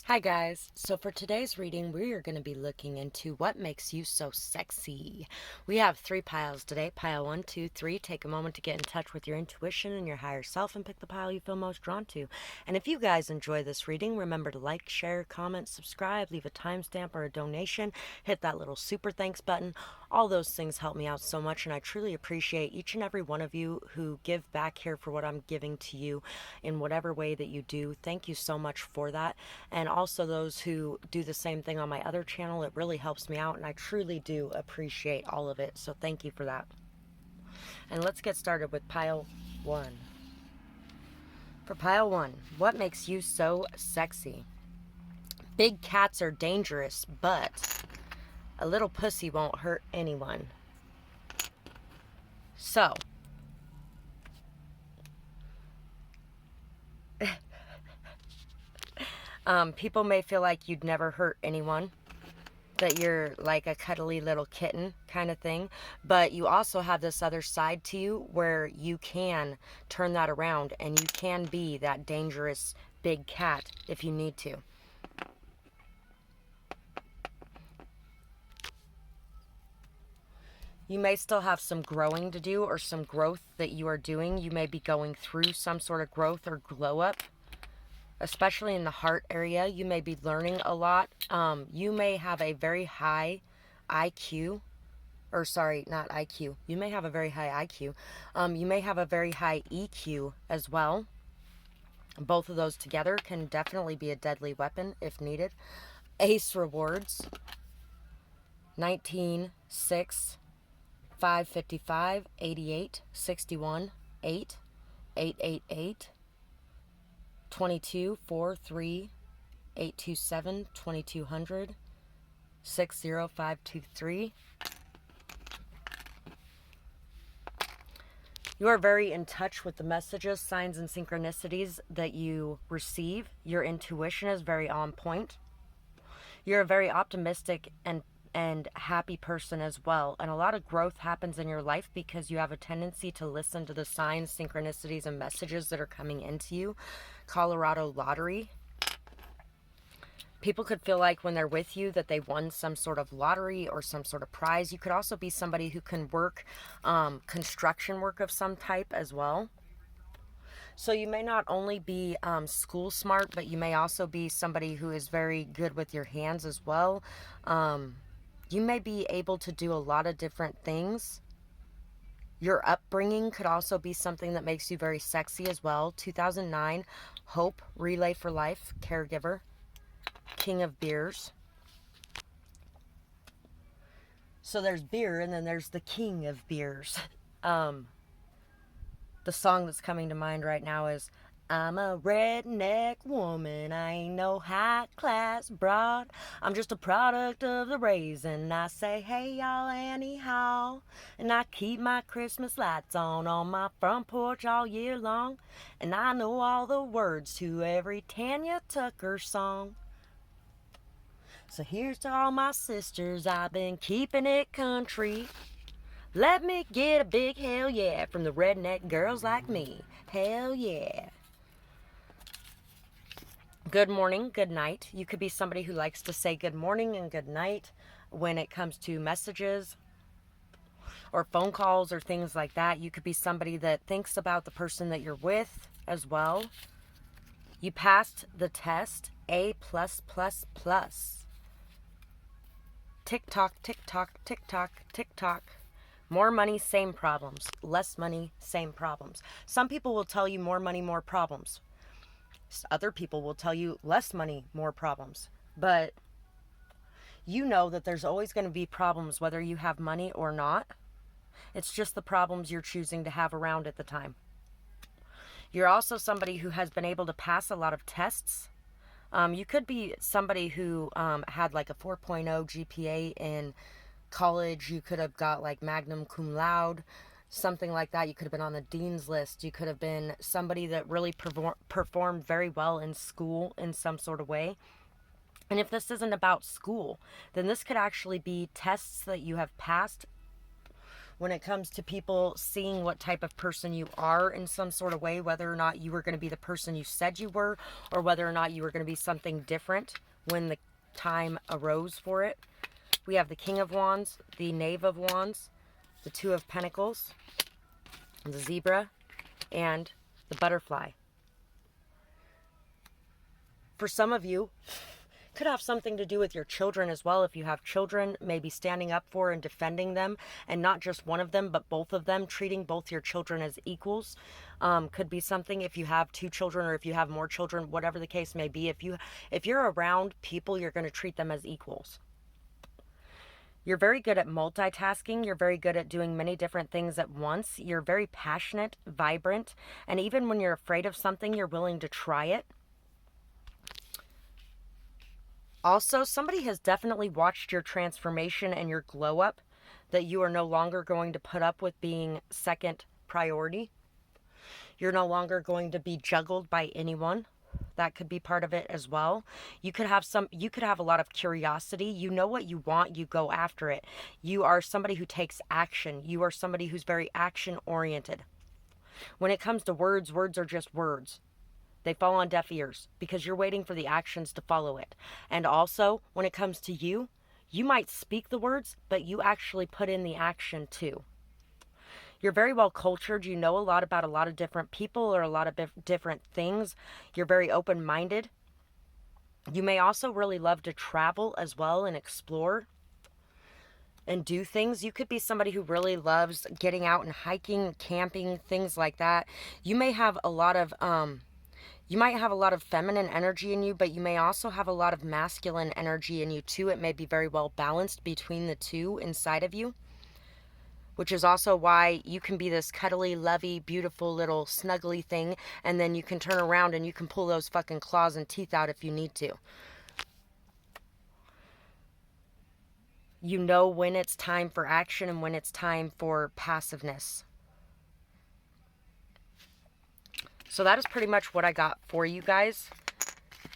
Hi guys, so for today's reading we are going to be looking into what makes you so sexy. We have 3 piles today. Pile 1, 2, 3. Take a moment to get in touch with your intuition and your higher self and pick the pile you feel most drawn to. And if you guys enjoy this reading, remember to like, share, comment, subscribe, leave a timestamp or a donation, hit that little super thanks button. All those things help me out so much, and I truly appreciate each and every one of you who give back here for what I'm giving to you in whatever way that you do. Thank you so much for that. And also those who do the same thing on my other channel. It really helps me out, and I truly do appreciate all of it. So thank you for that. And let's get started with pile 1. For pile 1, what makes you so sexy? Big cats are dangerous, but a little pussy won't hurt anyone. So, people may feel like you'd never hurt anyone, that you're like a cuddly little kitten kind of thing, but you also have this other side to you where you can turn that around and you can be that dangerous big cat if you need to. You may still have some growing to do or some growth that you are doing. You may be going through some sort of growth or glow up, especially in the heart area. You may be learning a lot. You may have a very high IQ. Or sorry, not IQ. You may have a very high IQ. You may have a very high EQ as well. Both of those together can definitely be a deadly weapon if needed. Ace rewards. 19, 6, 555, 88, 61, 8, 888, 22, 4, 3, 827, 2200, 60523. You are very in touch with the messages, signs, and synchronicities that you receive. Your intuition is very on point. You're a very optimistic and happy person as well. And a lot of growth happens in your life because you have a tendency to listen to the signs, synchronicities, and messages that are coming into you. Colorado lottery. People could feel like when they're with you that they won some sort of lottery or some sort of prize. You could also be somebody who can work construction work of some type as well. So you may not only be school smart, but you may also be somebody who is very good with your hands as well. You may be able to do a lot of different things. Your upbringing could also be something that makes you very sexy as well. 2009, Hope, Relay for Life, Caregiver, King of Beers. So there's beer, and then there's the King of Beers. The song that's coming to mind right now is I'm a redneck woman, I ain't no high class broad. I'm just a product of the raisin. I say hey y'all anyhow. And I keep my Christmas lights on my front porch all year long. And I know all the words to every Tanya Tucker song. So here's to all my sisters, I've been keeping it country. Let me get a big hell yeah from the redneck girls like me. Hell yeah. Good morning, good night. You could be somebody who likes to say good morning and good night when it comes to messages or phone calls or things like that. You could be somebody that thinks about the person that you're with as well. You passed the test, A+++. Tick tock, tick tock, tick tock, tick tock. More money, same problems. Less money, same problems. Some people will tell you more money, more problems. Other people will tell you less money, more problems. But you know that there's always going to be problems whether you have money or not. It's just the problems you're choosing to have around at the time. You're also somebody who has been able to pass a lot of tests. You could be somebody who had like a 4.0 GPA in college. You could have got like magna cum laude, something like that. You could have been on the dean's list. You could have been somebody that really performed very well in school in some sort of way. And if this isn't about school, then this could actually be tests that you have passed when it comes to people seeing what type of person you are in some sort of way, whether or not you were going to be the person you said you were, or whether or not you were going to be something different when the time arose for it. We have the King of Wands, the Knave of Wands, the Two of Pentacles, the Zebra, and the Butterfly. For some of you, could have something to do with your children as well. If you have children, maybe standing up for and defending them, and not just one of them, but both of them, treating both your children as equals. Could be something if you have 2 children, or if you have more children, whatever the case may be. If you're around people, you're going to treat them as equals. You're very good at multitasking. You're very good at doing many different things at once. You're very passionate, vibrant, and even when you're afraid of something, you're willing to try it. Also, somebody has definitely watched your transformation and your glow up, that you are no longer going to put up with being second priority. You're no longer going to be juggled by anyone. That could be part of it as well. You could have a lot of curiosity. You know what you want, you go after it. You are somebody who takes action. You are somebody who's very action oriented. When it comes to words, words are just words. They fall on deaf ears because you're waiting for the actions to follow it. And also, when it comes to you, you might speak the words, but you actually put in the action too. You're very well cultured. You know a lot about a lot of different people or a lot of different things. You're very open-minded. You may also really love to travel as well and explore and do things. You could be somebody who really loves getting out and hiking, camping, things like that. You may have a lot of you might have a lot of feminine energy in you, but you may also have a lot of masculine energy in you too. It may be very well balanced between the two inside of you, which is also why you can be this cuddly, lovey, beautiful little snuggly thing, and then you can turn around and you can pull those fucking claws and teeth out if you need to. You know when it's time for action and when it's time for passiveness. So that is pretty much what I got for you guys.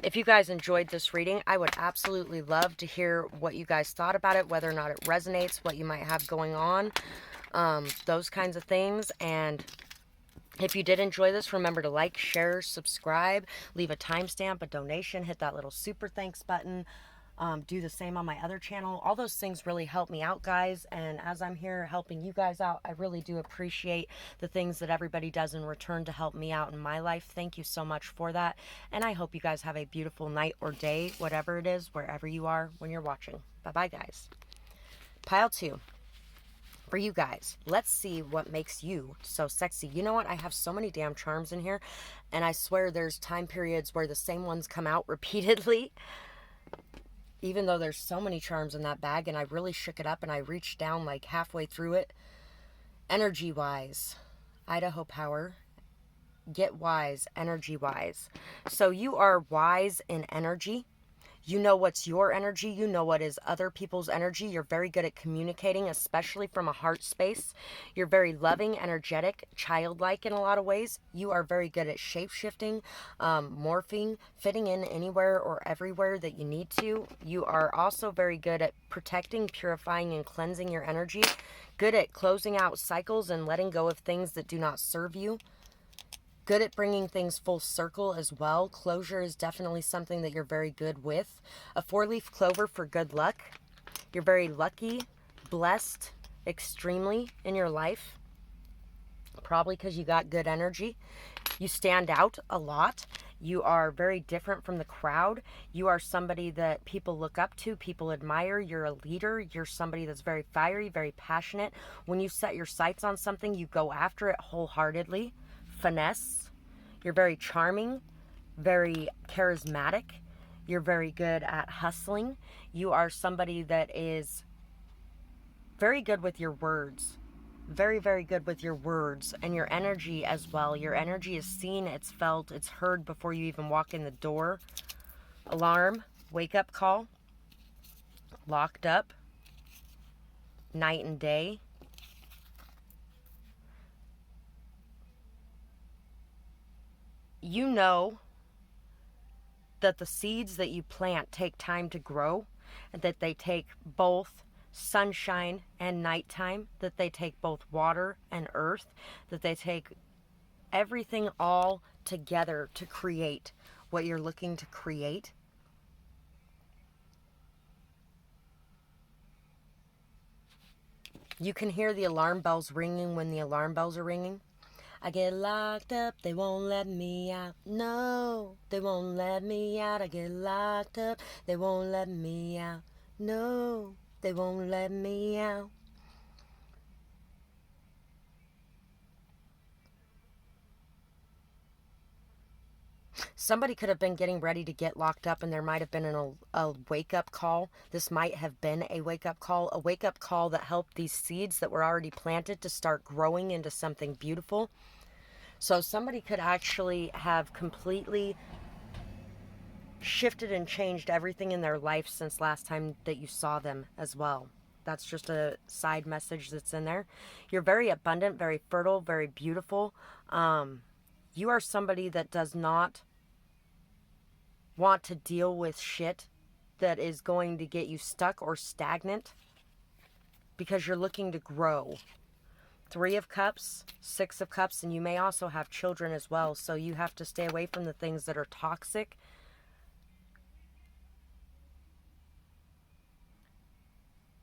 If you guys enjoyed this reading, I would absolutely love to hear what you guys thought about it, whether or not it resonates, what you might have going on, those kinds of things. And if you did enjoy this, remember to like, share, subscribe, leave a timestamp, a donation, hit that little super thanks button. Do the same on my other channel. All those things really help me out, guys. And as I'm here helping you guys out, I really do appreciate the things that everybody does in return to help me out in my life. Thank you so much for that. And I hope you guys have a beautiful night or day, whatever it is, wherever you are when you're watching. Bye-bye, guys. Pile 2. For you guys, let's see what makes you so sexy. You know what? I have so many damn charms in here, and I swear there's time periods where the same ones come out repeatedly. Even though there's so many charms in that bag, and I really shook it up and I reached down like halfway through it. Energy-wise, Idaho Power, get wise, energy-wise. So you are wise in energy. You know what's your energy. You know what is other people's energy. You're very good at communicating, especially from a heart space. You're very loving, energetic, childlike in a lot of ways. You are very good at shape-shifting, morphing, fitting in anywhere or everywhere that you need to. You are also very good at protecting, purifying, and cleansing your energy. Good at closing out cycles and letting go of things that do not serve you. Good at bringing things full circle as well. Closure is definitely something that you're very good with. A 4-leaf clover for good luck. You're very lucky, blessed, extremely in your life. Probably because you got good energy. You stand out a lot. You are very different from the crowd. You are somebody that people look up to, people admire. You're a leader. You're somebody that's very fiery, very passionate. When you set your sights on something, you go after it wholeheartedly. Finesse. You're very charming, very charismatic. You're very good at hustling. You are somebody that is very good with your words. Very, very good with your words and your energy as well. Your energy is seen, it's felt, it's heard before you even walk in the door. Alarm, wake-up call, locked up, night and day. You know that the seeds that you plant take time to grow, and that they take both sunshine and nighttime, that they take both water and earth, that they take everything all together to create what you're looking to create. You can hear the alarm bells ringing when the alarm bells are ringing. I get locked up, they won't let me out. No, they won't let me out. I get locked up, they won't let me out. No, they won't let me out. Somebody could have been getting ready to get locked up, and there might have been a wake-up call. This might have been a wake-up call that helped these seeds that were already planted to start growing into something beautiful. So somebody could actually have completely shifted and changed everything in their life since last time that you saw them as well. That's just a side message that's in there. You're very abundant, very fertile, very beautiful. You are somebody that does not want to deal with shit that is going to get you stuck or stagnant, because you're looking to grow. 3 of Cups, 6 of Cups, and you may also have children as well, so you have to stay away from the things that are toxic.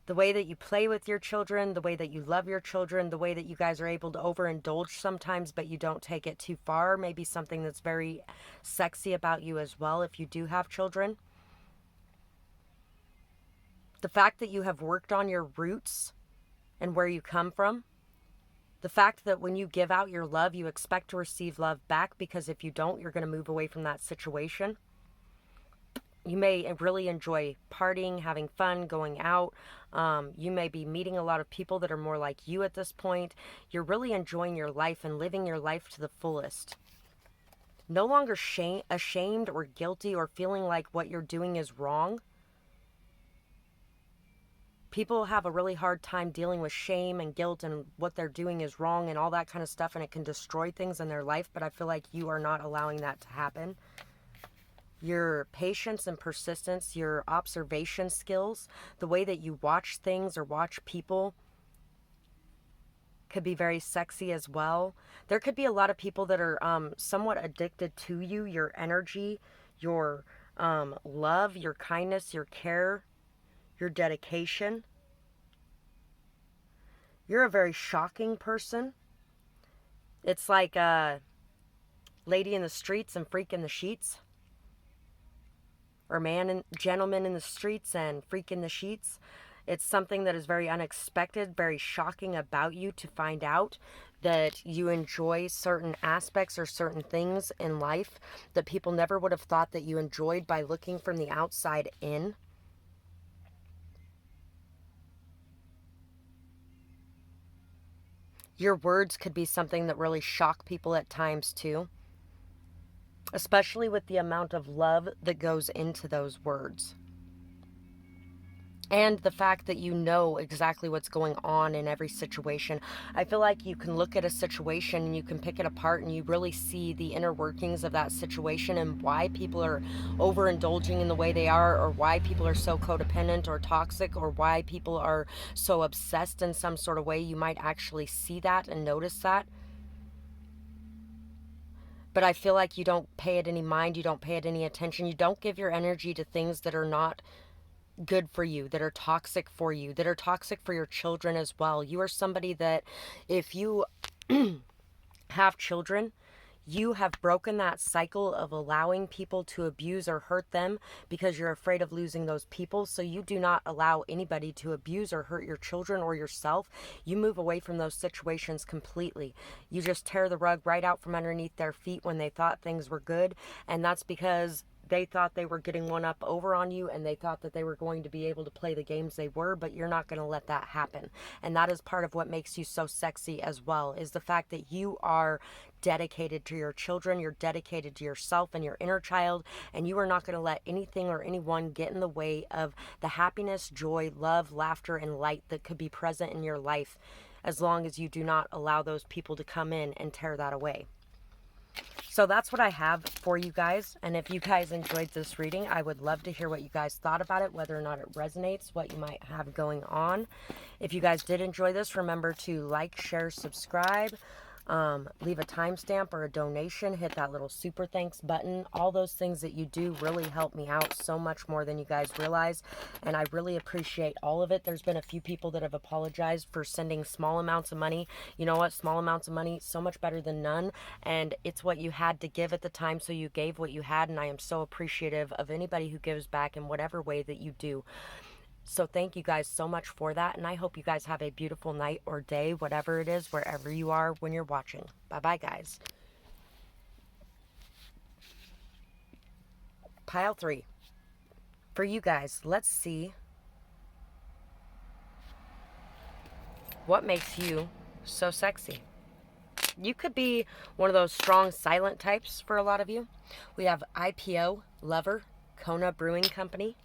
The way that you play with your children, the way that you love your children, the way that you guys are able to overindulge sometimes, but you don't take it too far, may be something that's very sexy about you as well if you do have children. The fact that you have worked on your roots and where you come from. The fact that when you give out your love, you expect to receive love back, because if you don't, you're going to move away from that situation. You may really enjoy partying, having fun, going out. You may be meeting a lot of people that are more like you at this point. You're really enjoying your life and living your life to the fullest. No longer ashamed or guilty or feeling like what you're doing is wrong. People have a really hard time dealing with shame and guilt and what they're doing is wrong and all that kind of stuff, and it can destroy things in their life, but I feel like you are not allowing that to happen. Your patience and persistence, your observation skills, the way that you watch things or watch people could be very sexy as well. There could be a lot of people that are somewhat addicted to you, your energy, your love, your kindness, your care, your dedication. You're a very shocking person. It's like a lady in the streets and freak in the sheets. Or gentleman in the streets and freak in the sheets. It's something that is very unexpected, very shocking about you to find out that you enjoy certain aspects or certain things in life that people never would have thought that you enjoyed by looking from the outside in. Your words could be something that really shock people at times too, especially with the amount of love that goes into those words. And the fact that you know exactly what's going on in every situation. I feel like you can look at a situation and you can pick it apart and you really see the inner workings of that situation and why people are overindulging in the way they are, or why people are so codependent or toxic, or why people are so obsessed in some sort of way. You might actually see that and notice that. But I feel like you don't pay it any mind, you don't pay it any attention, you don't give your energy to things that are not good for you, that are toxic for you, that are toxic for your children as well. You are somebody that, if you have children, you have broken that cycle of allowing people to abuse or hurt them because you're afraid of losing those people. So you do not allow anybody to abuse or hurt your children or yourself. You move away from those situations completely. You just tear the rug right out from underneath their feet when they thought things were good. And that's because they thought they were getting one up over on you, and they thought that they were going to be able to play the games they were, but you're not going to let that happen. And that is part of what makes you so sexy as well, is the fact that you are dedicated to your children, you're dedicated to yourself and your inner child, and you are not going to let anything or anyone get in the way of the happiness, joy, love, laughter, and light that could be present in your life, as long as you do not allow those people to come in and tear that away. So that's what I have for you guys. And if you guys enjoyed this reading, I would love to hear what you guys thought about it, whether or not it resonates, what you might have going on. If you guys did enjoy this, remember to like, share, subscribe. Leave a timestamp or a donation, hit that little super thanks button. All those things that you do really help me out so much more than you guys realize, and I really appreciate all of it. There's been a few people that have apologized for sending small amounts of money. You know what? Small amounts of money, so much better than none, and it's what you had to give at the time, so you gave what you had, and I am so appreciative of anybody who gives back in whatever way that you do. So thank you guys so much for that, and I hope you guys have a beautiful night or day, whatever it is, wherever you are when you're watching. Bye-bye, guys. Pile 3. For you guys, let's see what makes you so sexy. You could be one of those strong, silent types for a lot of you. We have IPO, Lover, Kona Brewing Company.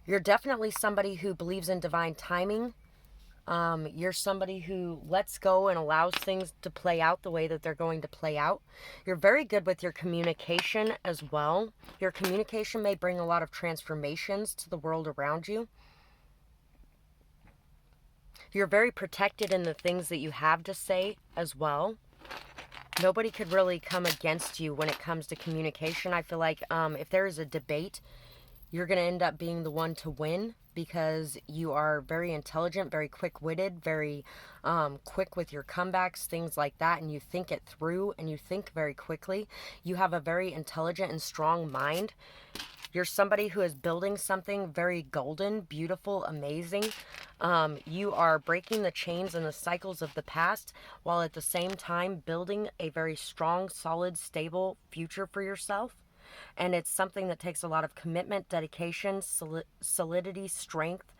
You're definitely somebody who believes in divine timing. You're somebody who lets go and allows things to play out the way that they're going to play out. You're very good with your communication as well. Your communication may bring a lot of transformations to the world around you. You're very protected in the things that you have to say as well. Nobody could really come against you when it comes to communication. I feel like if there is a debate, you're going to end up being the one to win because you are very intelligent, very quick-witted, very quick with your comebacks, things like that, and you think it through and you think very quickly. You have a very intelligent and strong mind. You're somebody who is building something very golden, beautiful, amazing. You are breaking the chains and the cycles of the past while at the same time building a very strong, solid, stable future for yourself. And it's something that takes a lot of commitment, dedication, solidity, strength,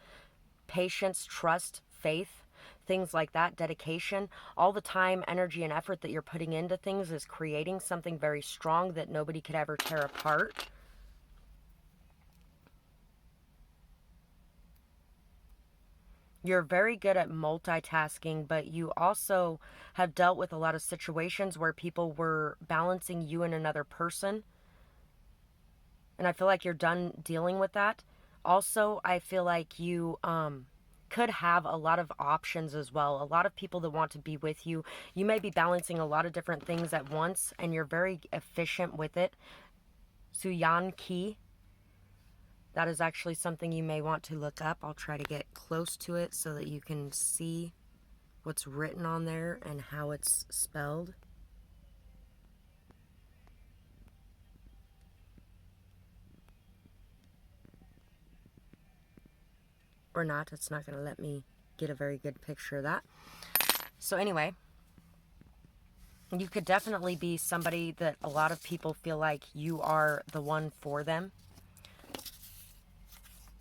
patience, trust, faith, things like that, dedication. All the time, energy, and effort that you're putting into things is creating something very strong that nobody could ever tear apart. You're very good at multitasking, but you also have dealt with a lot of situations where people were balancing you and another person. And I feel like you're done dealing with that. Also, I feel like you could have a lot of options as well. A lot of people that want to be with you. You may be balancing a lot of different things at once, and you're very efficient with it. Suyan Ki. That is actually something you may want to look up. I'll try to get close to it so that you can see what's written on there and how it's spelled. Or not, it's not going to let me get a very good picture of that. So anyway, you could definitely be somebody that a lot of people feel like you are the one for them.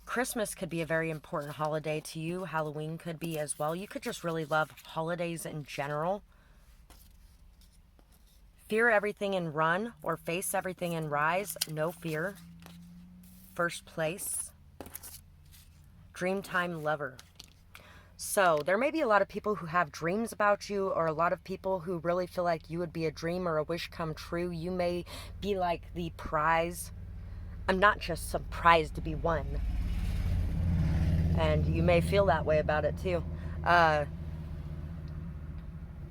Christmas could be a very important holiday to you. Halloween could be as well. You could just really love holidays in general. Fear everything and run, or face everything and rise. No fear. First place. Dreamtime Lover. So there may be a lot of people who have dreams about you, or a lot of people who really feel like you would be a dream or a wish come true. You may be like the prize. I'm not just surprised to be won. And you may feel that way about it too.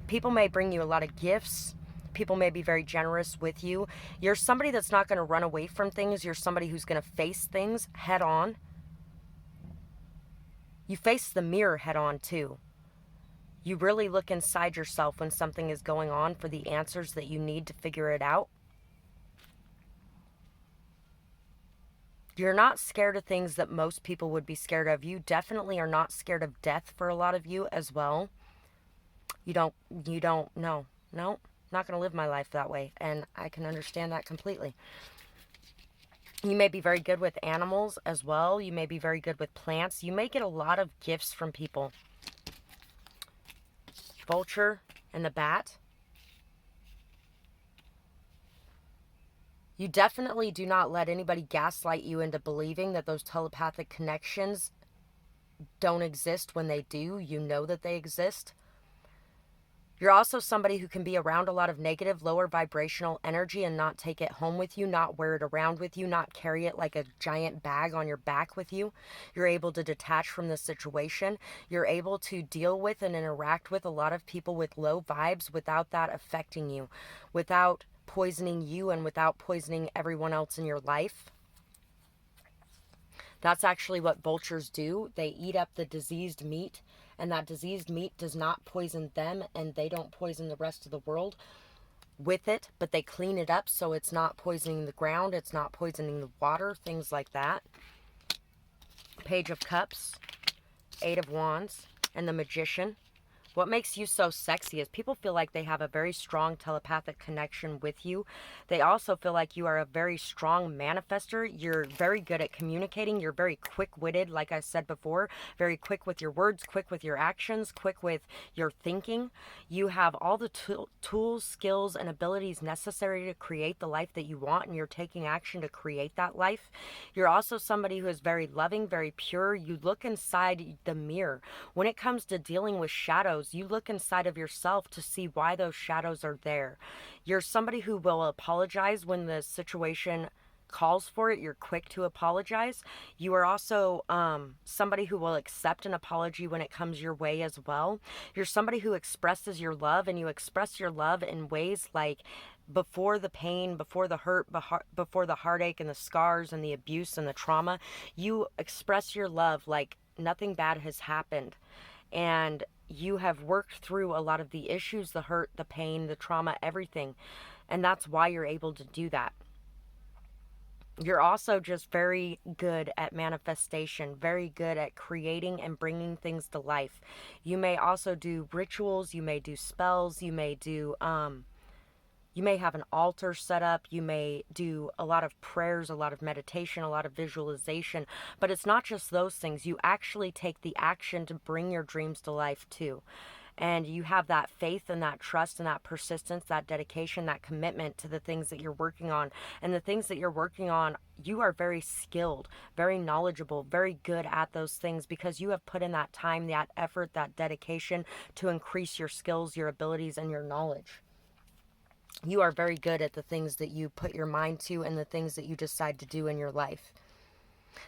People may bring you a lot of gifts. People may be very generous with you. You're somebody that's not going to run away from things. You're somebody who's going to face things head on. You face the mirror head on too. You really look inside yourself when something is going on for the answers that you need to figure it out. You're not scared of things that most people would be scared of. You definitely are not scared of death for a lot of you as well. No, not going to live my life that way. And I can understand that completely. You may be very good with animals as well. You may be very good with plants. You may get a lot of gifts from people. Vulture and the bat. You definitely do not let anybody gaslight you into believing that those telepathic connections don't exist when they do. You know that they exist. You're also somebody who can be around a lot of negative, lower vibrational energy and not take it home with you, not wear it around with you, not carry it like a giant bag on your back with you. You're able to detach from the situation. You're able to deal with and interact with a lot of people with low vibes without that affecting you, without poisoning you and without poisoning everyone else in your life. That's actually what vultures do. They eat up the diseased meat, and that diseased meat does not poison them, and they don't poison the rest of the world with it, but they clean it up so it's not poisoning the ground, it's not poisoning the water, things like that. Page of Cups, Eight of Wands, and the Magician. What makes you so sexy is people feel like they have a very strong telepathic connection with you. They also feel like you are a very strong manifester. You're very good at communicating. You're very quick-witted, like I said before. Very quick with your words, quick with your actions, quick with your thinking. You have all the tools, skills, and abilities necessary to create the life that you want, and you're taking action to create that life. You're also somebody who is very loving, very pure. You look inside the mirror. When it comes to dealing with shadows, you look inside of yourself to see why those shadows are there. You're somebody who will apologize when the situation calls for it. You're quick to apologize. You are also somebody who will accept an apology when it comes your way as well. You're somebody who expresses your love, and you express your love in ways like before the pain, before the hurt, before the heartache and the scars and the abuse and the trauma. You express your love like nothing bad has happened. And you have worked through a lot of the issues, the hurt, the pain, the trauma, everything. And that's why you're able to do that. You're also just very good at manifestation, very good at creating and bringing things to life. You may also do rituals, you may do spells, you may have an altar set up. You may do a lot of prayers, a lot of meditation, a lot of visualization. But it's not just those things. You actually take the action to bring your dreams to life too. And you have that faith and that trust and that persistence, that dedication, that commitment to the things that you're working on. And the things that you're working on, you are very skilled, very knowledgeable, very good at those things because you have put in that time, that effort, that dedication to increase your skills, your abilities, and your knowledge. You are very good at the things that you put your mind to and the things that you decide to do in your life.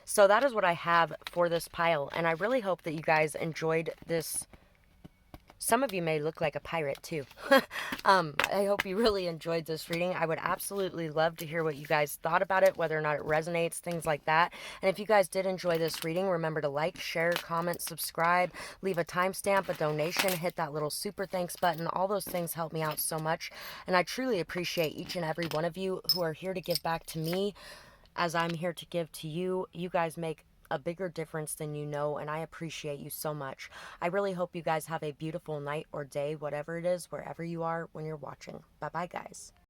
So that is what I have for this pile, and I really hope that you guys enjoyed this. Some of you may look like a pirate too. I hope you really enjoyed this reading. I would absolutely love to hear what you guys thought about it, whether or not it resonates, things like that. And if you guys did enjoy this reading, remember to like, share, comment, subscribe, leave a timestamp, a donation, hit that little super thanks button. All those things help me out so much. And I truly appreciate each and every one of you who are here to give back to me as I'm here to give to you. You guys make a bigger difference than you know, and I appreciate you so much. I really hope you guys have a beautiful night or day, whatever it is, wherever you are when you're watching. Bye-bye, guys.